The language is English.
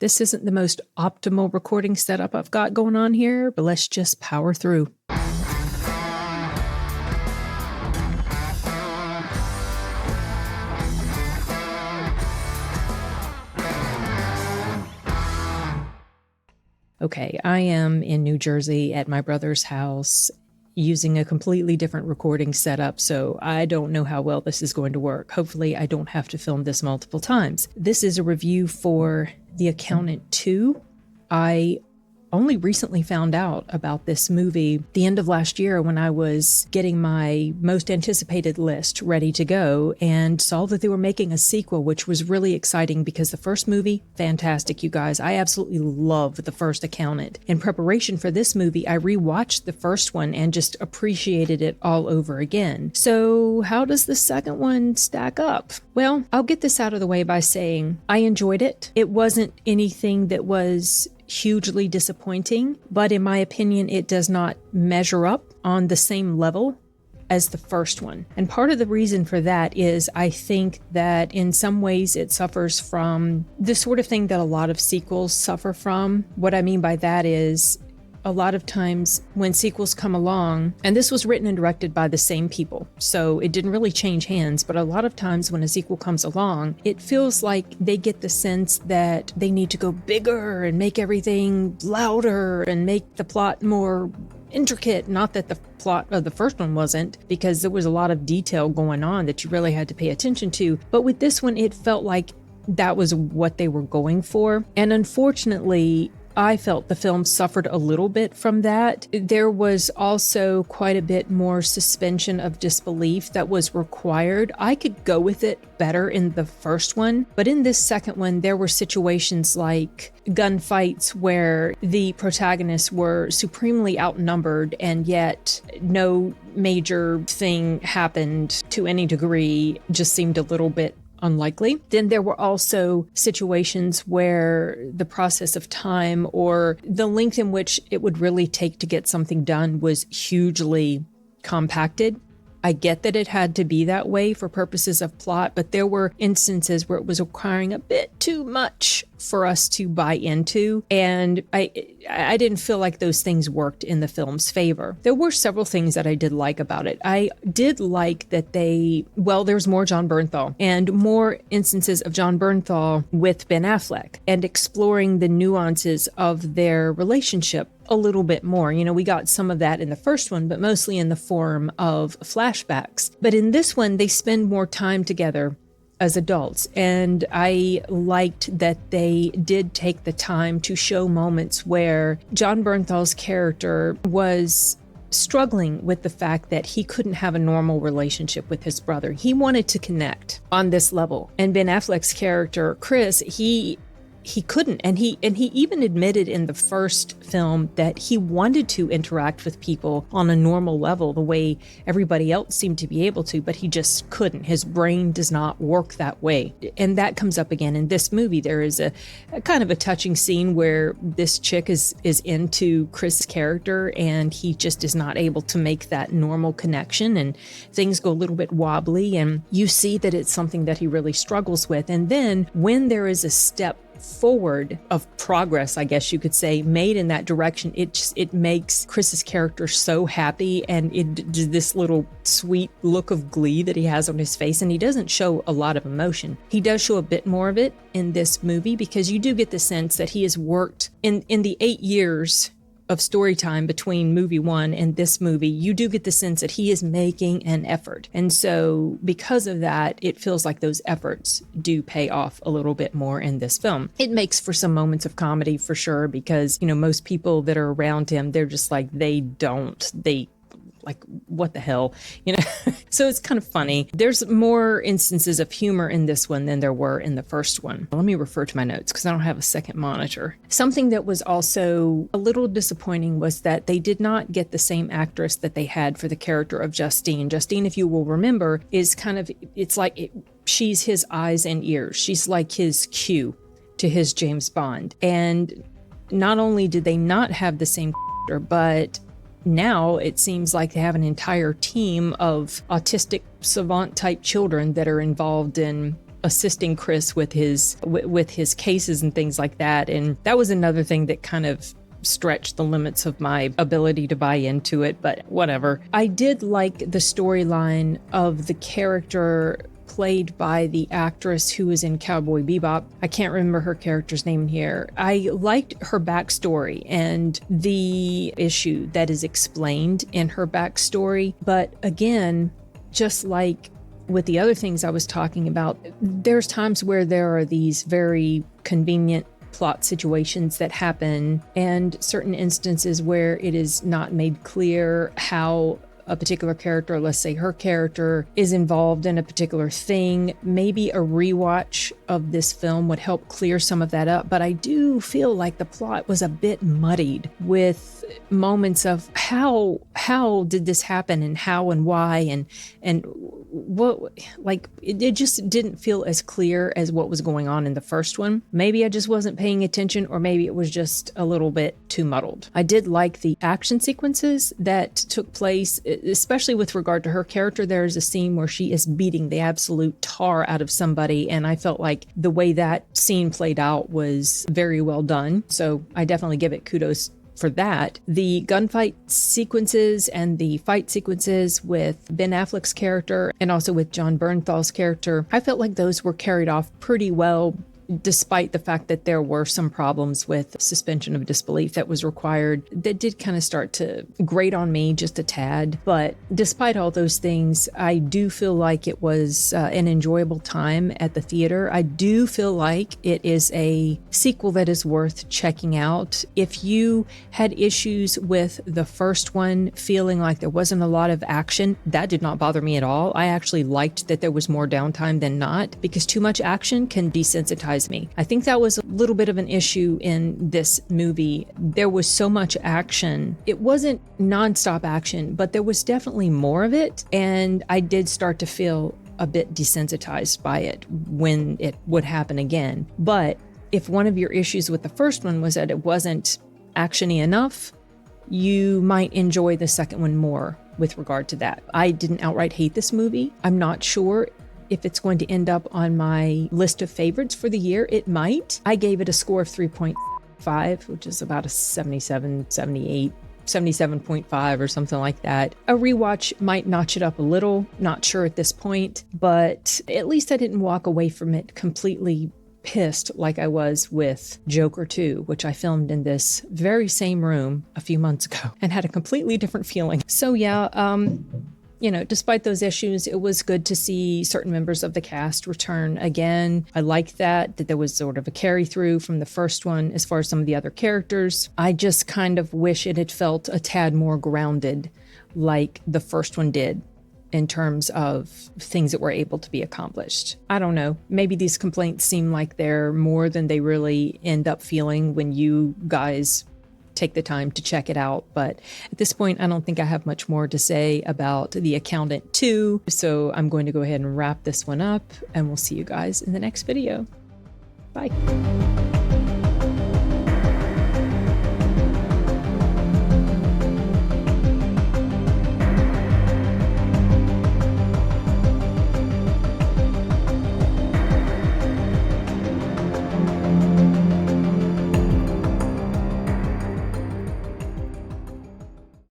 This isn't the most optimal recording setup I've got going on here, but let's just power through. Okay, I am in New Jersey at my brother's house using a completely different recording setup, so I don't know how well this is going to work. Hopefully, I don't have to film this multiple times. This is a review for The Accountant 2. I only recently found out about this movie the end of last year when I was getting my most anticipated list ready to go and saw that they were making a sequel, which was really exciting because the first movie, fantastic, you guys. I absolutely love The First Accountant. In preparation for this movie, I rewatched the first one and just appreciated it all over again. So how does the second one stack up? Well, I'll get this out of the way by saying I enjoyed it. It wasn't anything that was hugely disappointing, but in my opinion, it does not measure up on the same level as the first one. And part of the reason for that is I think that in some ways it suffers from the sort of thing that a lot of sequels suffer from. What I mean by that is a lot of times when sequels come along, and this was written and directed by the same people, so it didn't really change hands, but a lot of times when a sequel comes along, it feels like they get the sense that they need to go bigger and make everything louder and make the plot more intricate. Not that the plot of the first one wasn't, because there was a lot of detail going on that you really had to pay attention to. But with this one, it felt like that was what they were going for. And unfortunately, I felt the film suffered a little bit from that. There was also quite a bit more suspension of disbelief that was required. I could go with it better in the first one, but in this second one, there were situations like gunfights where the protagonists were supremely outnumbered and yet no major thing happened to any degree, just seemed a little bit unlikely. Then there were also situations where the process of time or the length in which it would really take to get something done was hugely compacted. I get that it had to be that way for purposes of plot, but there were instances where it was requiring a bit too much for us to buy into, and I didn't feel like those things worked in the film's favor. There were several things that I did like about it. I did like that there's more Jon Bernthal and more instances of Jon Bernthal with Ben Affleck and exploring the nuances of their relationship a little bit more. You know, we got some of that in the first one, but mostly in the form of flashbacks. But in this one, they spend more time together as adults. And I liked that they did take the time to show moments where Jon Bernthal's character was struggling with the fact that he couldn't have a normal relationship with his brother. He wanted to connect on this level. And Ben Affleck's character, Chris, he couldn't. And he even admitted in the first film that he wanted to interact with people on a normal level the way everybody else seemed to be able to, but he just couldn't. His brain does not work that way. And that comes up again in this movie. There is a kind of a touching scene where this chick is into Chris' character and he just is not able to make that normal connection, and things go a little bit wobbly, and you see that it's something that he really struggles with. And then when there is a step forward of progress, I guess you could say, made in that direction, it makes Chris's character so happy, and this little sweet look of glee that he has on his face. And he doesn't show a lot of emotion. He does show a bit more of it in this movie, because you do get the sense that he has worked in the 8 years of story time between movie one and this movie. You do get the sense that he is making an effort. And so because of that, it feels like those efforts do pay off a little bit more in this film. It makes for some moments of comedy for sure, because, you know, most people that are around him, they're just like, like, what the hell, you know? So it's kind of funny. There's more instances of humor in this one than there were in the first one. Let me refer to my notes because I don't have a second monitor. Something that was also a little disappointing was that they did not get the same actress that they had for the character of Justine. Justine, if you will remember, is kind of, she's his eyes and ears. She's like his Q to his James Bond. And not only did they not have the same character, but now it seems like they have an entire team of autistic savant type children that are involved in assisting Chris with his cases and things like that. And that was another thing that kind of stretched the limits of my ability to buy into it, but whatever. I did like the storyline of the character played by the actress who was in Cowboy Bebop. I can't remember her character's name here. I liked her backstory and the issue that is explained in her backstory. But again, just like with the other things I was talking about, there's times where there are these very convenient plot situations that happen and certain instances where it is not made clear how a particular character, let's say her character, is involved in a particular thing. Maybe a rewatch of this film would help clear some of that up, but I do feel like the plot was a bit muddied with moments of how did this happen and how and why and what, like it just didn't feel as clear as what was going on in the first one. Maybe I just wasn't paying attention, or maybe it was just a little bit too muddled. I did like the action sequences that took place, especially with regard to her character. There's a scene where she is beating the absolute tar out of somebody, and I felt like the way that scene played out was very well done. So I definitely give it kudos for that. The gunfight sequences and the fight sequences with Ben Affleck's character and also with John Bernthal's character, I felt like those were carried off pretty well, despite the fact that there were some problems with suspension of disbelief that was required that did kind of start to grate on me just a tad. But despite all those things, I do feel like it was an enjoyable time at the theater. I do feel like it is a sequel that is worth checking out. If you had issues with the first one, feeling like there wasn't a lot of action, that did not bother me at all. I actually liked that there was more downtime than not, because too much action can desensitize me. I think that was a little bit of an issue in this movie. There was so much action. It wasn't nonstop action, but there was definitely more of it. And I did start to feel a bit desensitized by it when it would happen again. But if one of your issues with the first one was that it wasn't actiony enough, you might enjoy the second one more with regard to that. I didn't outright hate this movie. I'm not sure if it's going to end up on my list of favorites for the year. It might. I gave it a score of 3.5, which is about a 77, 78, 77.5 or something like that. A rewatch might notch it up a little, not sure at this point, but at least I didn't walk away from it completely pissed like I was with Joker 2, which I filmed in this very same room a few months ago and had a completely different feeling. So yeah, despite those issues, it was good to see certain members of the cast return again. I liked that there was sort of a carry through from the first one as far as some of the other characters. I just kind of wish it had felt a tad more grounded like the first one did in terms of things that were able to be accomplished. I don't know. Maybe these complaints seem like they're more than they really end up feeling when you guys take the time to check it out. But at this point, I don't think I have much more to say about The Accountant 2. So I'm going to go ahead and wrap this one up, and we'll see you guys in the next video. Bye.